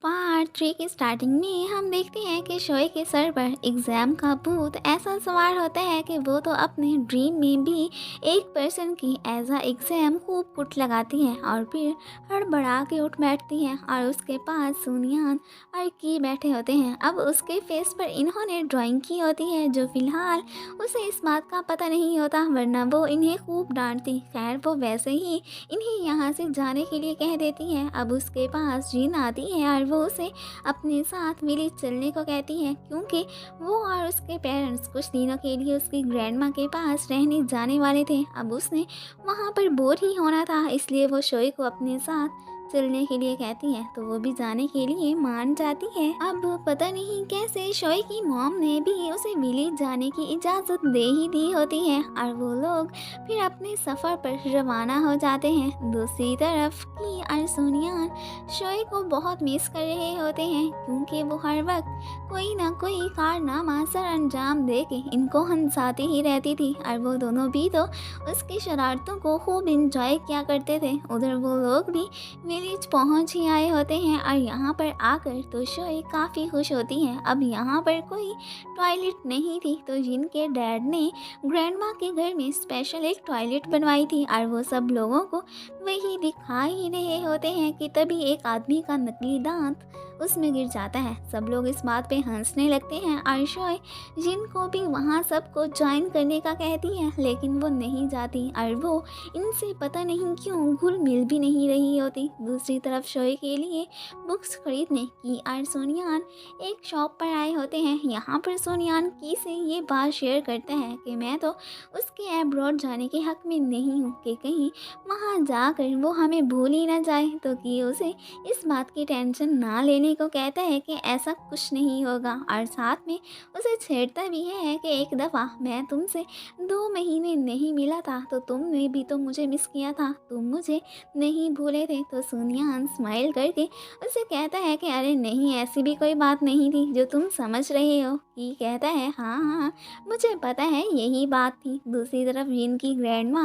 Part 3 की starting में हम देखते हैं कि शोए के सर पर एग्ज़ाम का भूत ऐसा सवार होता है कि वो तो अपने ड्रीम में भी एक पर्सन की ऐसा एग्ज़ाम खूब कुट लगाती है और फिर हड़बड़ा के उठ बैठती है और उसके पास सुनियान और की बैठे होते हैं। अब उसके फेस पर इन्होंने ड्राइंग की होती है जो फ़िलहाल उसे इस बात का पता नहीं होता, वरना वो इन्हें खूब डांटती। खैर वो वैसे ही इन्हें यहाँ से जाने के लिए कह देती है। अब उसके पास जीन आती है और वो उसे अपने साथ विलेज चलने को कहती है, क्योंकि वो और उसके पेरेंट्स कुछ दिनों के लिए उसकी ग्रैंडमा के पास रहने जाने वाले थे। अब उसने वहाँ पर बोर ही होना था, इसलिए वो शोए को अपने साथ चलने के लिए कहती है, तो वो भी जाने के लिए मान जाती है। अब पता नहीं कैसे शोए की मॉम ने भी उसे विलेज जाने की इजाज़त दे ही दी होती है और वो लोग फिर अपने सफ़र पर रवाना हो जाते हैं। दूसरी तरफ की और सोनियान शोए को बहुत मिस कर रहे होते हैं, क्योंकि वो हर वक्त कोई ना कोई कारनामा सर अंजाम दे के इनको हंसाती ही रहती थी और वो दोनों भी तो उसकी शरारतों को खूब इंजॉय किया करते थे। उधर वो लोग भी विलेज पहुंच ही आए होते हैं और यहाँ पर आकर तो शोए काफ़ी खुश होती हैं। अब यहाँ पर कोई टॉयलेट नहीं थी, तो जिनके डैड ने ग्रैंडमा के घर में स्पेशल एक टॉयलेट बनवाई थी और वो सब लोगों को वही दिखा ही रहे होते हैं कि तभी एक आदमी का नकली दांत उसमें गिर जाता है। सब लोग इस बात पे हंसने लगते हैं और शोए जिनको भी वहाँ सबको ज्वाइन करने का कहती है, लेकिन वो नहीं जाती और वो इनसे पता नहीं क्यों घुल मिल भी नहीं रही होती। दूसरी तरफ शोए के लिए बुक्स खरीदने की और सोनियान एक शॉप पर आए होते हैं। यहाँ पर सोनियान की से ये बात शेयर करता है कि मैं तो उसके अब्रॉड जाने के हक में नहीं हूँ कि कहीं वहाँ जाकर वो हमें भूल ही ना जाए, तो कि उसे इस बात की टेंशन ना लेने को कहता है कि ऐसा कुछ नहीं होगा और साथ में उसे छेड़ता भी है कि एक दफ़ा मैं तुमसे 2 महीने नहीं मिला था तो तुमने भी तो मुझे मिस किया था, तुम मुझे नहीं भूले थे। तो सुनियान स्माइल करके उसे कहता है कि अरे नहीं, ऐसी भी कोई बात नहीं थी जो तुम समझ रहे हो। कि कहता है हाँ हाँ मुझे पता है यही बात थी। दूसरी तरफ जिनकी ग्रैंडमा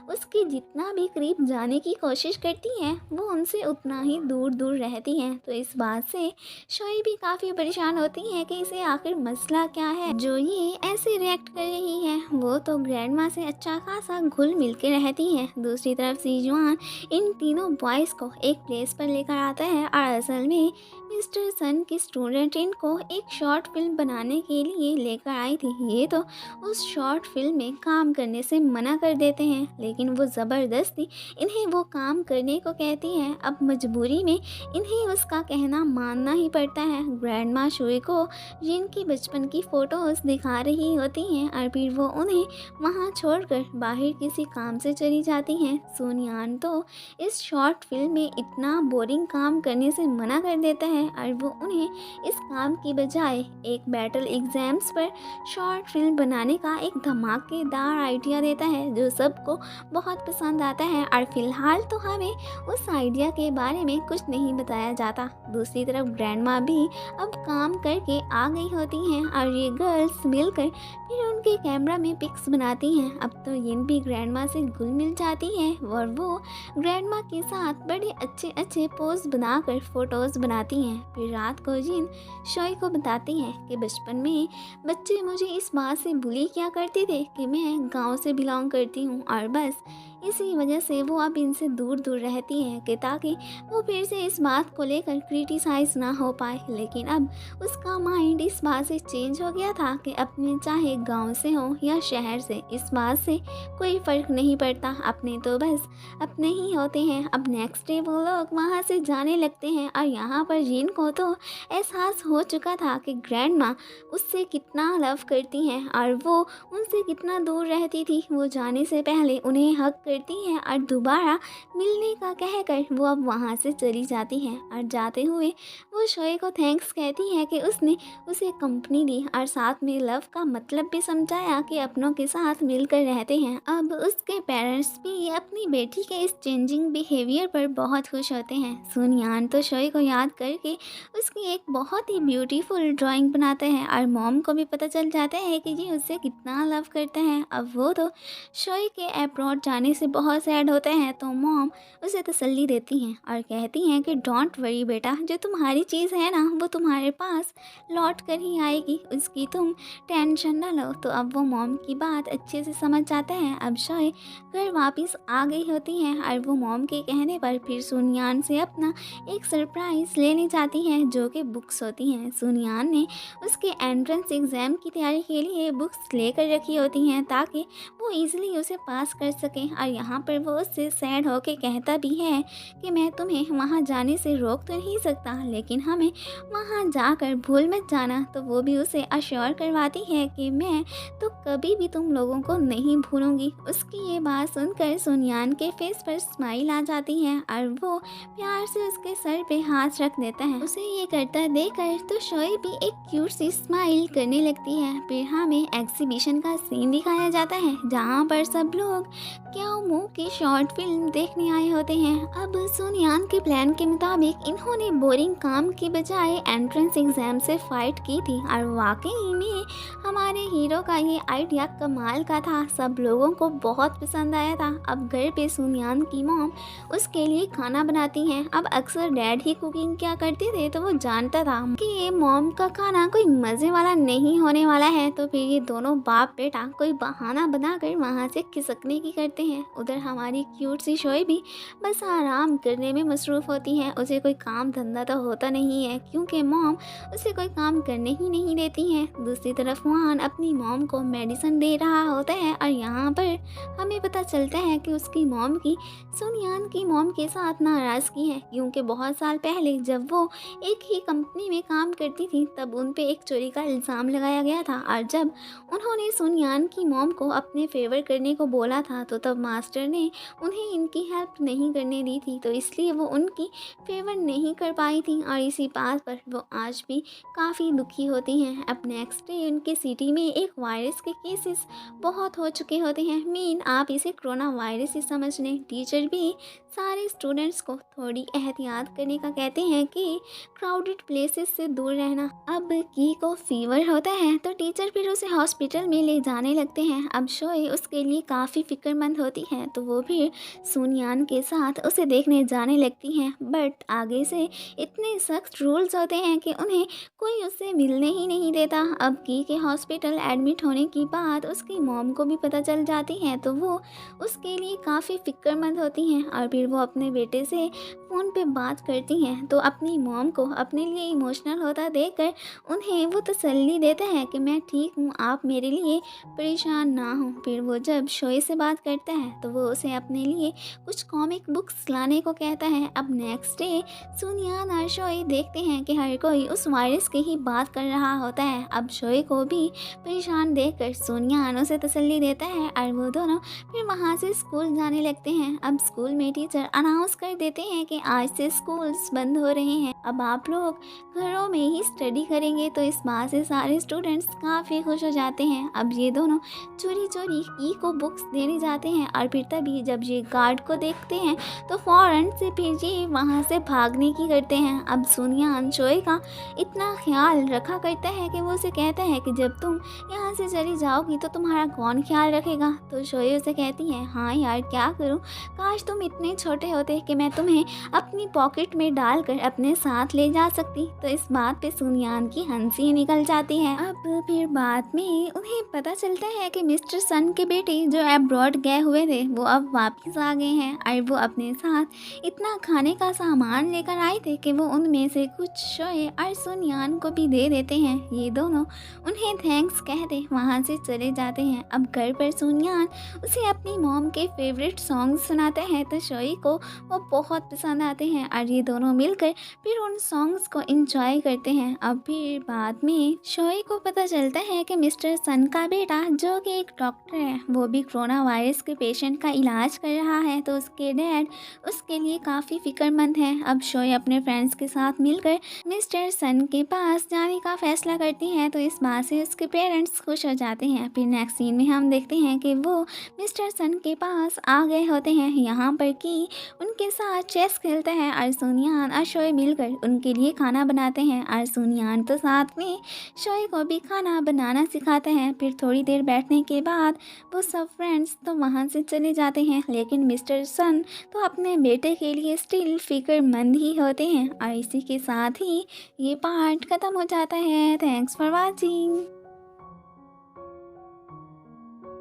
उसके जितना भी करीब जाने की कोशिश करती है वो उनसे उतना ही दूर दूर रहती है। तो इस बात से शोई भी काफ़ी परेशान होती है कि इसे आखिर मसला क्या है जो ये ऐसे रिएक्ट कर रही है। वो तो ग्रैंडमा से अच्छा खासा घुल मिल के रहती है। दूसरी तरफ सीजुआन इन तीनों बॉयज़ को एक प्लेस पर लेकर आता है और असल में मिस्टर सन की स्टूडेंट इनको एक शॉर्ट फिल्म बनाने के लिए लेकर आई थी। ये तो उस शॉर्ट फिल्म में काम करने से मना कर देते हैं, लेकिन वो ज़बरदस्ती इन्हें वो काम करने को कहती हैं। अब मजबूरी में इन्हें उसका कहना मानना ही पड़ता है। ग्रैंडमा शोए को जिनकी बचपन की फ़ोटोज़ दिखा रही होती हैं और फिर वो उन्हें वहाँ छोड़कर बाहर किसी काम से चली जाती हैं। सोनियान तो इस शॉर्ट फिल्म में इतना बोरिंग काम करने से मना कर देता है और वो उन्हें इस काम की बजाय एक बैटल एग्ज़ाम्स पर शॉर्ट फिल्म बनाने का एक धमाकेदार आइडिया देता है जो सबको बहुत पसंद आता है और फिलहाल तो हमें उस आइडिया के बारे में कुछ नहीं बताया जाता। दूसरी तरफ ग्रैंडमा भी अब काम करके आ गई होती हैं और ये गर्ल्स मिलकर फिर उनके कैमरा में पिक्स बनाती हैं। अब तो यिन भी ग्रैंडमा से घुल मिल जाती हैं और वो ग्रैंडमा के साथ बड़े अच्छे अच्छे पोज बनाकर फ़ोटोज़ बनाती हैं। फिर रात को जिन शोई को बताती हैं कि बचपन में बच्चे मुझे इस बात से बुली किया करते थे कि मैं गांव से बिलोंग करती हूँ और बस इसी वजह से वो अब इनसे दूर दूर रहती हैं कि ताकि वो फिर से इस बात को लेकर क्रिटिसाइज़ ना हो पाए। लेकिन अब उसका माइंड इस बात से चेंज हो गया था कि अपने चाहे गांव से हो या शहर से इस बात से कोई फ़र्क नहीं पड़ता, अपने तो बस अपने ही होते हैं। अब नेक्स्ट डे वो लोग वहाँ से जाने लगते हैं और यहाँ पर जिन को तो एहसास हो चुका था कि ग्रैंडमा उससे कितना लव करती हैं और वो उनसे कितना दूर रहती थी। वो जाने से पहले उन्हें हक करती हैं और दोबारा मिलने का कहकर वो अब वहाँ से चली जाती हैं और जाते हुए वो शोए को थैंक्स कहती है कि उसने उसे कंपनी दी और साथ में लव का मतलब भी समझाया कि अपनों के साथ मिलकर रहते हैं। अब उसके पेरेंट्स भी अपनी बेटी के इस चेंजिंग बिहेवियर पर बहुत खुश होते हैं। सुनियान तो शोए को याद करके उसकी एक बहुत ही ब्यूटीफुल ड्राइंग बनाते हैं और मॉम को भी पता चल जाता है कि ये उससे कितना लव करते हैं। अब वो तो शोए के अब्रॉड जाने से बहुत सैड होता है तो मॉम उसे तसल्ली देती हैं और कहती हैं कि डोंट वरी बेटा, जो तुम्हारी चीज़ है ना वो तुम्हारे पास लौट कर ही आएगी, उसकी तुम टेंशन ना लो। तो अब वो मॉम की बात अच्छे से समझ जाता है। अब शोए घर वापस आ गई होती हैं और वो मॉम के कहने पर फिर सुनियान से अपना एक सरप्राइज़ लेने जाती हैं जो कि बुक्स होती हैं। सुनियान ने उसके एंट्रेंस एग्ज़ाम की तैयारी के लिए बुक्स लेकर रखी होती हैं ताकि वो इजीली उसे पास कर सकें। और यहाँ पर वो उससे सैड होके कहता भी है कि मैं तुम्हें वहाँ जाने से रोक तो नहीं सकता, लेकिन हमें वहाँ जाकर भूल मत जाना। तो वो भी उसे अश्योर करवाती है कि मैं तो कभी भी तुम लोगों को नहीं भूलूंगी। उसकी ये बात सुनकर सुनियान के फेस पर स्माइल आ जाती है और वो प्यार से उसके सर पे हाथ रख देता है। उसे ये करता देखकर तो शोए भी एक क्यूट सी स्माइल करने लगती है। फिर हमें एग्जीबिशन का सीन दिखाया जाता है जहाँ पर सब लोग क्या मुंह की शॉर्ट फिल्म देखने आए होते हैं। अब सुनियान के प्लान के मुताबिक इन्होंने बोरिंग काम के बजाय एंट्रेंस एग्जाम से फाइट की थी और वाकई में हमारे हीरो का ये आइडिया कमाल का था, सब लोगों को बहुत पसंद आया था। अब घर पे सुनियान की मॉम उसके लिए खाना बनाती हैं। अब अक्सर डैड ही कुकिंग क्या करते थे तो वो जानता था कि ये मॉम का खाना कोई मज़े वाला नहीं होने वाला है। तो फिर ये दोनों बाप बेटा कोई बहाना बनाकर वहाँ से खिसकने की करते हैं। उधर हमारी क्यूट सी शोए भी बस आराम करने में मसरूफ़ होती है। उसे कोई काम धंधा तो होता नहीं है क्योंकि मॉम उसे कोई काम करने ही नहीं देती है। दूसरी तरफ वान अपनी मॉम को मेडिसिन दे रहा होता है और यहाँ पर हमें पता चलता है कि उसकी मॉम की सुनियान की मॉम के साथ नाराज़गी है क्योंकि बहुत साल पहले जब वो एक ही कंपनी में काम करती थी तब उन पे एक चोरी का इल्ज़ाम लगाया गया था और जब उन्होंने सुनियान की मॉम को अपने फेवर करने को बोला था तो तब मास्टर ने उन्हें इनकी हेल्प नहीं करने दी थी, तो इसलिए वो उनकी फेवर नहीं कर पाई थी और इसी बात पर वो आज भी काफ़ी दुखी होती हैं। अब नेक्स्ट डे उनके सिटी में एक वायरस के केसेस बहुत हो चुके होते हैं। मीन आप इसे कोरोना वायरस ही समझ लें। टीचर भी सारे स्टूडेंट्स को थोड़ी एहतियात करने का कहते हैं कि क्राउडेड प्लेसेस से दूर रहना। अब की को फीवर होता है तो टीचर फिर उसे हॉस्पिटल में ले जाने लगते हैं। अब शोए उसके लिए काफ़ी फिक्रमंद होती है तो वो भी सुनियान के साथ उसे देखने जाने लगती हैं, बट आगे से इतने सख्त रूल्स होते हैं कि उन्हें कोई उससे मिलने ही नहीं देता। अब की के हॉस्पिटल एडमिट होने की बात उसकी मॉम को भी पता चल जाती है तो वो उसके लिए काफ़ी फिक्रमंद होती हैं और फिर वो अपने बेटे से फ़ोन पे बात करती हैं। तो अपनी मॉम को अपने लिए इमोशनल होता देखकर उन्हें वो तसल्ली देता है कि मैं ठीक हूँ, आप मेरे लिए परेशान ना हो। फिर वो जब शोए से बात करता है तो वो उसे अपने लिए कुछ कॉमिक बुक्स लाने को कहता है। अब नेक्स्ट डे सुनियान और शोए देखते हैं कि हर कोई उस वायरस की ही बात कर रहा होता है। अब शोए को भी परेशान देखकर सुनियान उसे तसल्ली देता है और वो दोनों फिर वहाँ से स्कूल जाने लगते हैं। अब स्कूल में टीचर अनाउंस कर देते हैं कि आज से स्कूल्स बंद हो रहे हैं, अब आप लोग घरों में ही स्टडी करेंगे। तो इस बात से सारे स्टूडेंट्स काफ़ी खुश हो जाते हैं। अब ये दोनों चोरी चोरी ई को बुक्स देने जाते हैं और फिर तभी जब ये गार्ड को देखते हैं तो फ़ौरन से फिर ये वहाँ से भागने की करते हैं। अब सुनियान शोए का इतना ख्याल रखा करता है कि वो उसे कहता है कि जब तुम यहाँ से चली जाओगी तो तुम्हारा कौन ख्याल रखेगा। तो शोए उसे कहती है हाँ यार क्या करूँ, काश तुम इतने छोटे होते कि मैं तुम्हें अपनी पॉकेट में डालकर अपने साथ ले जा सकती। तो इस बात पे सुनियान की हंसी निकल जाती है। अब फिर बाद में उन्हें पता चलता है कि मिस्टर सन के बेटे जो अब्रॉड गए हुए थे वो अब वापस आ गए हैं और वो अपने साथ इतना खाने का सामान लेकर आए थे कि वो उनमें से कुछ शोए और सुनियान को भी दे देते हैं। ये दोनों उन्हें थैंक्स कहते वहाँ से चले जाते हैं। अब घर पर सुनियान उसे अपनी मॉम के फेवरेट सॉन्ग सुनाते हैं तो शोए को वो बहुत पसंद आते हैं और ये दोनों मिलकर फिर उन सॉन्ग्स को एंजॉय करते हैं। अब फिर बाद में शोए को पता चलता है कि मिस्टर सन का बेटा जो कि एक डॉक्टर है वो भी कोरोना वायरस के पेशेंट का इलाज कर रहा है, तो उसके डैड उसके लिए काफ़ी फिक्रमंद हैं। अब शोए अपने फ्रेंड्स के साथ मिलकर मिस्टर सन के पास जाने का फैसला करती हैं, तो इस बात से उसके पेरेंट्स खुश हो जाते हैं। फिर नेक्स्ट सीन में हम देखते हैं कि वो मिस्टर सन के पास आ गए होते हैं। यहाँ पर कि उनके साथ चेस खेलता है और सुनियान और शोए मिलकर उनके लिए खाना बनाते हैं और सुनियान तो साथ में शोए को भी खाना बनाना सिखाते हैं। फिर थोड़ी देर बैठने के बाद वो सब फ्रेंड्स तो वहाँ से चले जाते हैं, लेकिन मिस्टर सन तो अपने बेटे के लिए स्टिल फिक्रमंद ही होते हैं। और इसी के साथ ही ये पार्ट ख़त्म हो जाता है। Thanks for watching.